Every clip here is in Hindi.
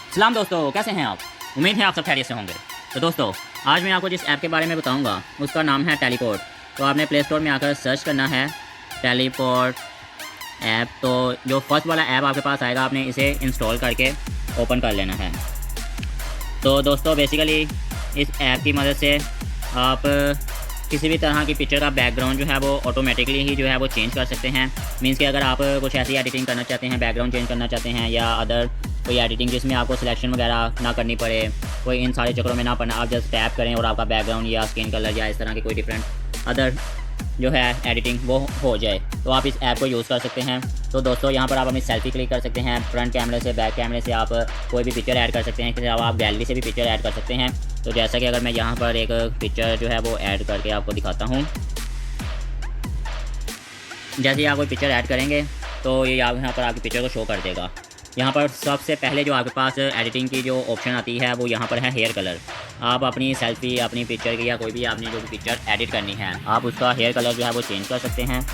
सलाम दोस्तों, कैसे हैं आप? उम्मीद है आप सब खैरियत से होंगे। तो दोस्तों, आज मैं आपको जिस ऐप के बारे में बताऊंगा उसका नाम है टेलीपोर्ट। तो आपने प्ले स्टोर में आकर सर्च करना है टेलीपोर्ट ऐप। तो जो फर्स्ट वाला ऐप आपके पास आएगा, आपने इसे इंस्टॉल करके ओपन कर लेना है। तो दोस्तों, बेसिकली इस ऐप की मदद से आप किसी भी तरह की पिक्चर का बैकग्राउंड जो है वो ऑटोमेटिकली ही जो है वो चेंज कर सकते हैं। मींस कि अगर आप कुछ ऐसी एडिटिंग करना चाहते हैं, बैकग्राउंड चेंज करना चाहते हैं, या अदर कोई एडिटिंग जिसमें आपको सिलेक्शन वगैरह ना करनी पड़े, कोई इन सारे चक्करों में ना पड़ना, आप जस्ट टैप करें और आपका बैकग्राउंड या स्किन कलर या इस तरह की कोई डिफरेंट अदर जो है एडिटिंग वो हो जाए, तो आप इस ऐप को यूज़ कर सकते हैं। तो दोस्तों, यहाँ पर आप अपनी सेल्फी क्लिक कर सकते हैं। फ्रंट कैमरे से, बैक कैमरे से आप कोई भी पिक्चर ऐड कर सकते हैं। इसके अलावा आप गैलरी से भी पिक्चर ऐड कर सकते हैं। तो जैसा कि अगर मैं यहाँ पर एक पिक्चर जो है वो ऐड करके आपको दिखाता हूँ। जैसे ही आप कोई पिक्चर ऐड करेंगे तो ये यहाँ पर आपकी पिक्चर को शो कर देगा। यहाँ पर सबसे पहले जो आपके पास एडिटिंग की जो ऑप्शन आती है वो यहाँ पर है हेयर कलर। आप अपनी सेल्फी, अपनी पिक्चर की या कोई भी आपने जो भी पिक्चर एडिट करनी है, आप उसका हेयर कलर जो है वो चेंज कर सकते हैं।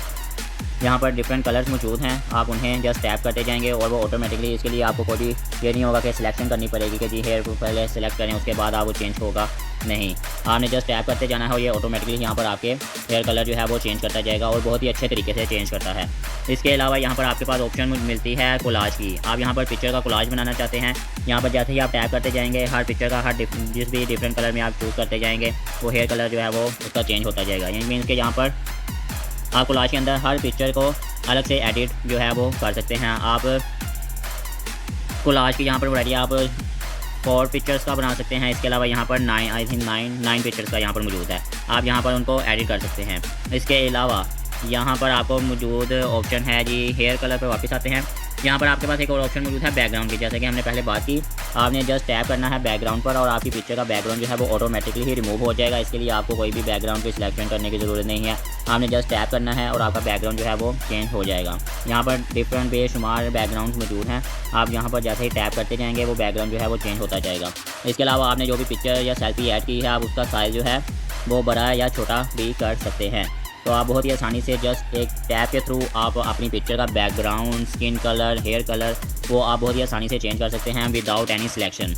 यहाँ पर डिफरेंट कलर्स मौजूद हैं, आप उन्हें जस्ट टैप करते जाएंगे और वो ऑटोमेटिकली, इसके लिए आपको कोई भी ये नहीं होगा कि सिलेक्शन करनी पड़ेगी कि जी हेयर को पहले सेलेक्ट करें उसके बाद आप वो चेंज होगा। नहीं, आपने जस्ट टैप करते जाना है और ये ऑटोमेटिकली यहाँ पर आपके हेयर कलर जो है वो चेंज करता जाएगा और बहुत ही अच्छे तरीके से चेंज करता है। इसके अलावा यहाँ पर आपके पास ऑप्शन मिलती है कोलाज की। आप यहाँ पर पिक्चर का कोलाज बनाना चाहते हैं, यहाँ पर जैसे ही आप टैप करते जाएंगे, हर पिक्चर का जिस भी डिफरेंट कलर में आप चूज़ करते जाएंगे, वो हेयर कलर जो है वो उसका चेंज होता जाएगा। यानी मीन्स कि यहाँ पर आप कोलाज के अंदर हर पिक्चर को अलग से एडिट जो है वो कर सकते हैं। आप कोलाज की यहाँ पर वैरायटी आप 4 पिक्चर्स का बना सकते हैं। इसके अलावा यहाँ पर 9 पिक्चर्स का यहाँ पर मौजूद है, आप यहाँ पर उनको एडिट कर सकते हैं। इसके अलावा यहाँ पर आपको मौजूद ऑप्शन है जी हेयर कलर पर वापस आते हैं। यहाँ पर आपके पास एक और ऑप्शन मौजूद है बैकग्राउंड की। जैसे कि हमने पहले बात की, आपने जस्ट टैप करना है बैकग्राउंड पर और आपकी पिक्चर का बैकग्राउंड जो है वो ऑटोमेटिकली ही रिमूव हो जाएगा। इसके लिए आपको कोई भी बैकग्राउंड की सिलेक्शन करने की ज़रूरत नहीं है। आपने जस्ट टैप करना है और आपका बैकग्राउंड जो है वो चेंज हो जाएगा। यहाँ पर डिफरेंट बेशुमार बैकग्राउंड मौजूद हैं, आप यहाँ पर जैसे ही टैप करते जाएंगे वो बैकग्राउंड जो है वो चेंज होता जाएगा। इसके अलावा आपने जो भी पिक्चर या सेल्फी ऐड की है, आप उसका साइज़ जो है वो बड़ा या छोटा भी कर सकते हैं। तो आप बहुत ही आसानी से जस्ट एक टैप के थ्रू आप अपनी पिक्चर का background, skin colour, hair colour वो आप बहुत ही आसानी से चेंज कर सकते हैं विदाउट एनी सिलेक्शन।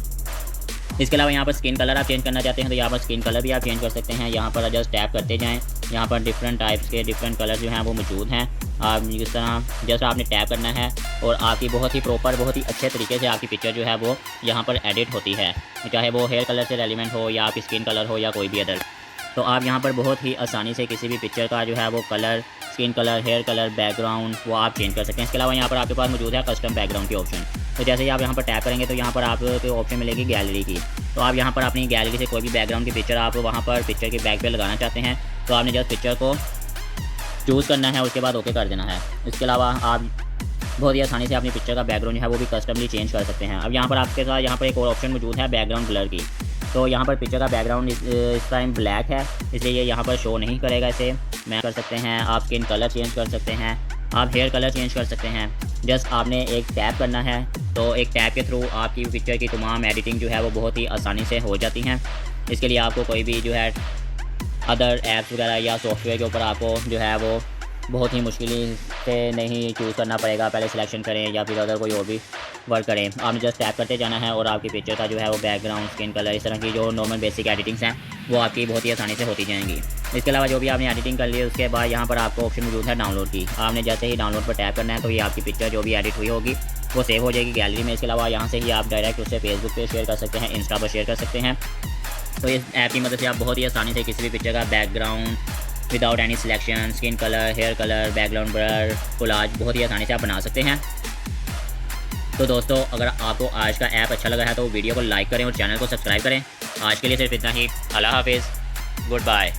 इसके अलावा यहाँ पर स्किन कलर आप चेंज करना चाहते हैं तो यहाँ पर स्किन कलर भी आप चेंज कर सकते हैं। यहाँ पर जस्ट टैप करते जाएँ, यहाँ पर डिफरेंट टाइप्स के डिफरेंट कलर जो हैं वो मौजूद हैं। आप इस तरह जस्ट आपने टैप करना है और आपकी बहुत ही प्रॉपर, बहुत ही अच्छे तरीके से आपकी पिक्चर जो है वो यहाँ पर एडिट होती है, चाहे वो हेयर कलर से रेलिवेंट हो या आपकी स्किन कलर हो या कोई भी अदर। तो आप यहाँ पर बहुत ही आसानी से किसी भी पिक्चर का जो है वो colour, skin colour, hair colour, background वो आप चेंज कर सकते हैं। इसके अलावा यहाँ पर आपके पास मौजूद है कस्टम बैकग्राउंड की ऑप्शन। तो जैसे ही आप यहाँ पर टैप करेंगे तो यहाँ पर आपको ऑप्शन मिलेगी गैलरी की। तो आप यहाँ पर अपनी गैलरी से कोई भी बैकग्राउंड की पिक्चर आप वहाँ पर पिक्चर के बैक पे लगाना चाहते हैं तो आपने जस्ट पिक्चर को चूज़ करना है, उसके बाद ओके कर देना है। इसके अलावा आप बहुत ही आसानी से अपनी पिक्चर का बैकग्राउंड जो है वो भी कस्टमली चेंज कर सकते हैं। अब यहाँ पर आपके साथ यहाँ पर एक और ऑप्शन मौजूद है बैकग्राउंड ब्लर की। तो यहाँ पर पिक्चर का बैकग्राउंड इस टाइम ब्लैक है, इसलिए ये यहाँ पर शो नहीं करेगा। इसे मैं कर सकते हैं, आप स्किन कलर चेंज कर सकते हैं, आप हेयर कलर चेंज कर सकते हैं। जस्ट आपने एक टैप करना है, तो एक टैप के थ्रू आपकी पिक्चर की तमाम एडिटिंग जो है वो बहुत ही आसानी से हो जाती हैं। इसके लिए आपको कोई भी जो है अदर ऐप्स वगैरह या सॉफ्टवेयर के ऊपर आपको जो है वो बहुत ही मुश्किल से नहीं चूज़ करना पड़ेगा, पहले सिलेक्शन करें या फिर अदर कोई और भी वर्क करें। आपने जस्ट टैप करते जाना है और आपकी पिक्चर का जो है वो बैकग्राउंड, स्किन कलर, इस तरह की जो नॉर्मल बेसिक एडिटिंग्स हैं वो आपकी बहुत ही आसानी से होती जाएंगी। इसके अलावा जो भी आपने एडिटिंग कर ली उसके बाद यहाँ पर आपको ऑप्शन मौजूद है डाउनलोड की। आपने जैसे ही डाउनलोड पर टैप करना है तो ये आपकी पिक्चर जो भी एडिट हुई होगी वो सेव हो जाएगी गैलरी में। इसके अलावा यहाँ से ही आप डायरेक्ट उससे फेसबुक पर शेयर कर सकते हैं, इंस्टा पर शेयर कर सकते हैं। तो इस ऐप की मदद से आप बहुत ही आसानी से किसी भी पिक्चर का background without any selection, skin colour, hair colour, background blur, collage बहुत ही आसानी से आप बना सकते हैं। तो दोस्तों, अगर आपको आज का ऐप अच्छा लगा है तो वीडियो को लाइक करें और चैनल को सब्सक्राइब करें। आज के लिए सिर्फ इतना ही। अल्लाह हाफिज़, गुड बाय।